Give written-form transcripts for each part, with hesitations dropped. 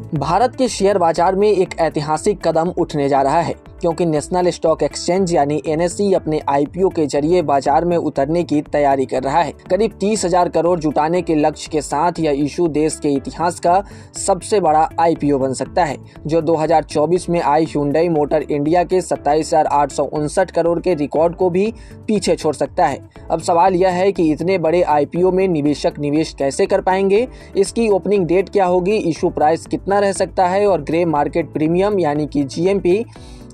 भारत के शेयर बाजार में एक ऐतिहासिक कदम उठने जा रहा है, क्योंकि नेशनल स्टॉक एक्सचेंज यानी एनएसई अपने आईपीओ के जरिए बाजार में उतरने की तैयारी कर रहा है। करीब 30,000 करोड़ जुटाने के लक्ष्य के साथ यह इशू देश के इतिहास का सबसे बड़ा आईपीओ बन सकता है, जो 2024 में आई Hyundai मोटर इंडिया के 27,859 करोड़ के रिकॉर्ड को भी पीछे छोड़ सकता है। अब सवाल यह है कि इतने बड़े आईपीओ में निवेशक निवेश कैसे कर पाएंगे, इसकी ओपनिंग डेट क्या होगी, इशू प्राइस कितना रह सकता है और ग्रे मार्केट प्रीमियम यानी कि जीएमपी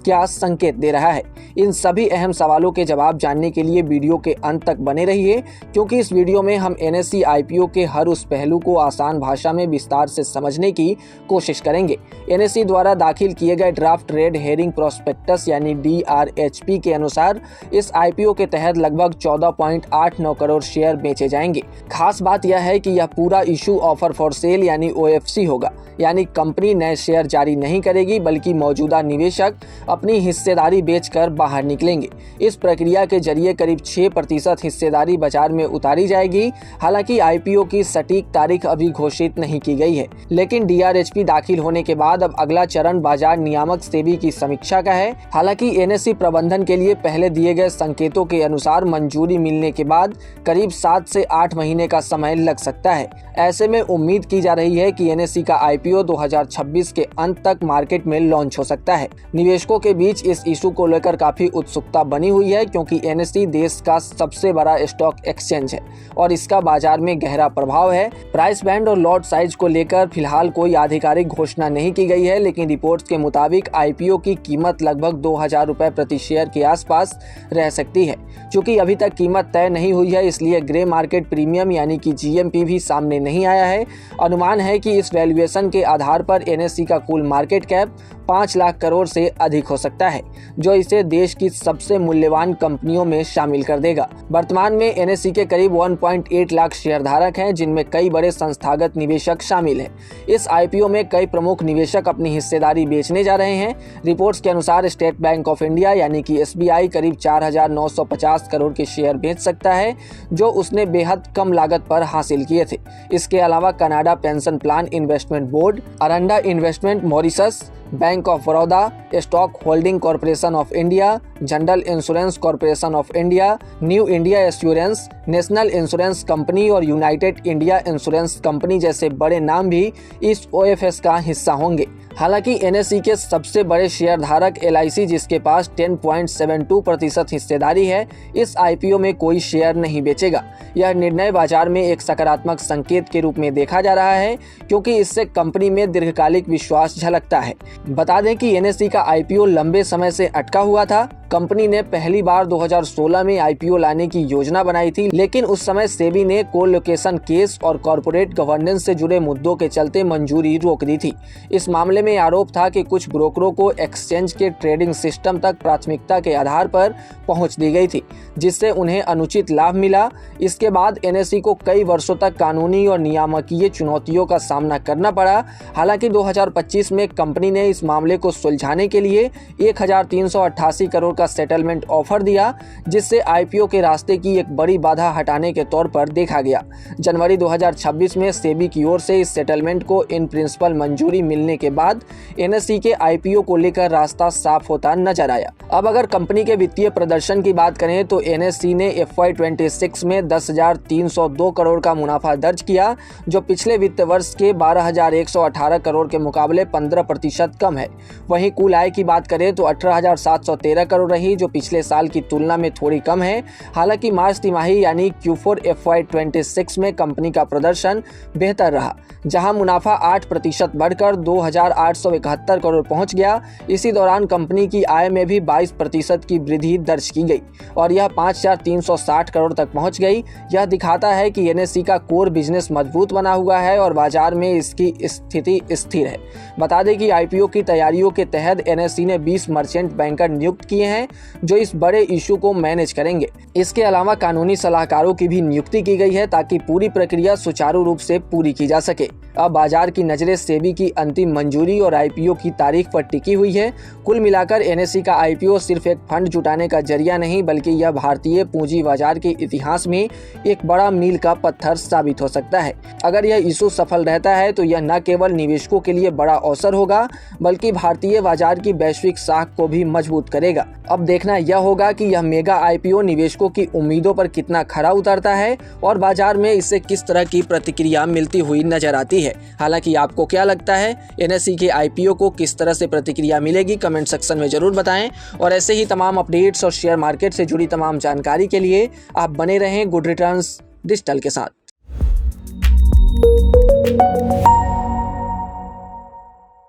क्या संकेत दे रहा है। इन सभी अहम सवालों के जवाब जानने के लिए वीडियो के अंत तक बने रहिए, क्योंकि इस वीडियो में हम एनएसई आईपीओ के हर उस पहलू को आसान भाषा में विस्तार से समझने की कोशिश करेंगे। एनएसई द्वारा दाखिल किए गए ड्राफ्ट रेड हेरिंग प्रोस्पेक्टस यानी डीआरएचपी के अनुसार इस आईपीओ के तहत लगभग 14.89 करोड़ शेयर बेचे जाएंगे। खास बात यह है कि यह पूरा इशू ऑफर फॉर सेल यानी ओएफसी होगा, यानी कंपनी नए शेयर जारी नहीं करेगी, बल्कि मौजूदा निवेशक अपनी हिस्सेदारी बेचकर बाहर निकलेंगे। इस प्रक्रिया के जरिए करीब 6% हिस्सेदारी बाजार में उतारी जाएगी। हालांकि आईपीओ की सटीक तारीख अभी घोषित नहीं की गई है, लेकिन डीआरएचपी दाखिल होने के बाद अब अगला चरण बाजार नियामक सेबी की समीक्षा का है। हालांकि एनएसई प्रबंधन के लिए पहले दिए गए संकेतों के अनुसार मंजूरी मिलने के बाद करीब 7 से 8 महीने का समय लग सकता है। ऐसे में उम्मीद की जा रही है कि एनएसई का आईपीओ 2026 के अंत तक मार्केट में लॉन्च हो सकता है। निवेशकों के बीच इस इशू को लेकर काफी उत्सुकता बनी हुई है, क्योंकि एनएसई देश का सबसे बड़ा स्टॉक एक्सचेंज है और इसका बाजार में गहरा प्रभाव है। प्राइस बैंड और लॉट साइज को लेकर फिलहाल कोई आधिकारिक घोषणा नहीं की गई है, लेकिन रिपोर्ट्स के मुताबिक आईपीओ की कीमत लगभग 2,000 रुपए प्रति शेयर के आसपास रह सकती है। चूंकि अभी तक कीमत तय नहीं हुई है, इसलिए ग्रे मार्केट प्रीमियम यानी कि जीएमपी भी सामने नहीं आया है। अनुमान है कि इस वैल्यूएशन के आधार पर एनएसई का कुल मार्केट कैप 5 लाख करोड़ से अधिक हो सकता है, जो इसे देश की सबसे मूल्यवान कंपनियों में शामिल कर देगा। वर्तमान में एनएसई के करीब 1.8 लाख शेयरधारक हैं, जिनमें कई बड़े संस्थागत निवेशक शामिल हैं। इस आईपीओ में कई प्रमुख निवेशक अपनी हिस्सेदारी बेचने जा रहे हैं। रिपोर्ट्स के अनुसार स्टेट बैंक ऑफ इंडिया यानी कि एसबीआई करीब 4,950 करोड़ के शेयर बेच सकता है, जो उसने बेहद कम लागत पर हासिल किए थे। इसके अलावा Canada pension plan investment board, Aranda investment Mauritius, bank of Baroda, stock holding corporation of India, general insurance corporation of India, new India assurance, national insurance company और यूनाइटेड इंडिया इंश्योरेंस कंपनी जैसे बड़े नाम भी इस ओएफएस का हिस्सा होंगे। हालांकि एनएसई के सबसे बड़े शेयरधारक एलआईसी, जिसके पास 10.72% हिस्सेदारी है, इस आईपीओ में कोई शेयर नहीं बेचेगा। यह निर्णय बाजार में एक सकारात्मक संकेत के रूप में देखा जा रहा है, क्योंकि इससे कंपनी में दीर्घकालिक विश्वास झलकता है। बता दें कि एनएसई का आईपीओ लंबे समय से अटका हुआ था। कंपनी ने पहली बार 2016 में आईपीओ लाने की योजना बनाई थी, लेकिन उस समय सेबी ने कोलोकेशन केस और कॉर्पोरेट गवर्नेंस से जुड़े मुद्दों के चलते मंजूरी रोक दी थी। इस मामले में आरोप था कि कुछ ब्रोकरों को एक्सचेंज के ट्रेडिंग सिस्टम तक प्राथमिकता के आधार पर पहुंच दी गई थी, जिससे उन्हें अनुचित लाभ मिला। इसके बाद एनएसई को कई वर्षों तक कानूनी और नियामकीय चुनौतियों का सामना करना पड़ा। हालांकि 2025 में कंपनी ने इस मामले को सुलझाने के लिए 1,388 करोड़ का सेटलमेंट ऑफर दिया, जिससे आईपीओ के रास्ते की एक बड़ी बाधा हटाने के तौर पर देखा गया। जनवरी 2026 में सेबी की ओर से इस सेटलमेंट को इन प्रिंसिपल मंजूरी मिलने के बाद एनएसई के आईपीओ को लेकर रास्ता साफ होता नजर आया। अब अगर कंपनी के वित्तीय प्रदर्शन की बात करें तो एनएसई ने FY26 में 10,302 करोड़ का मुनाफा दर्ज किया, जो पिछले वित्त वर्ष के 12,118 करोड़ के मुकाबले 15% कम है। वहीं कुल आय की बात करें तो 18,713 करोड़ रही, जो पिछले साल की तुलना में थोड़ी कम है। हालांकि मार्च तिमाही यानी Q4 FY26 में कंपनी का प्रदर्शन बेहतर रहा, जहां मुनाफा 8% बढ़कर 2,871 करोड़ पहुंच गया। इसी दौरान कंपनी की आय में भी 22% की वृद्धि दर्ज की गई और यह 5,360 करोड़ तक पहुंच गई। यह दिखाता है कि एनएसई का कोर बिजनेस मजबूत बना हुआ है और बाजार में इसकी स्थिति स्थिर है। बता दें कि आईपीओ की तैयारियों के तहत एनएसई ने 20 मर्चेंट बैंकर नियुक्त किए हैं, जो इस बड़े इशू को मैनेज करेंगे। इसके अलावा कानूनी सलाहकारों की भी नियुक्ति की गई है, ताकि पूरी प्रक्रिया सुचारू रूप से पूरी की जा सके। अब बाजार की नज़रें सेबी की अंतिम मंजूरी और आईपीओ की तारीख पर टिकी हुई है। कुल मिलाकर एनएसई का आईपीओ सिर्फ एक फंड जुटाने का जरिया नहीं, बल्कि यह भारतीय पूंजी बाजार के इतिहास में एक बड़ा मील का पत्थर साबित हो सकता है। अगर यह इशू सफल रहता है तो यह न केवल निवेशकों के लिए बड़ा अवसर होगा, बल्कि भारतीय बाजार की वैश्विक साख को भी मजबूत करेगा। अब देखना यह होगा कि यह मेगा आईपीओ निवेशकों की उम्मीदों पर कितना खरा उतरता है और बाजार में इससे किस तरह की प्रतिक्रिया मिलती हुई नजर आती है। हालांकि आपको क्या लगता है, एनएसई के आईपीओ को किस तरह से प्रतिक्रिया मिलेगी? कमेंट सेक्शन में जरूर बताएं। और ऐसे ही तमाम अपडेट्स और शेयर मार्केट से जुड़ी तमाम जानकारी के लिए आप बने रहें गुड रिटर्न्स डिजिटल के साथ।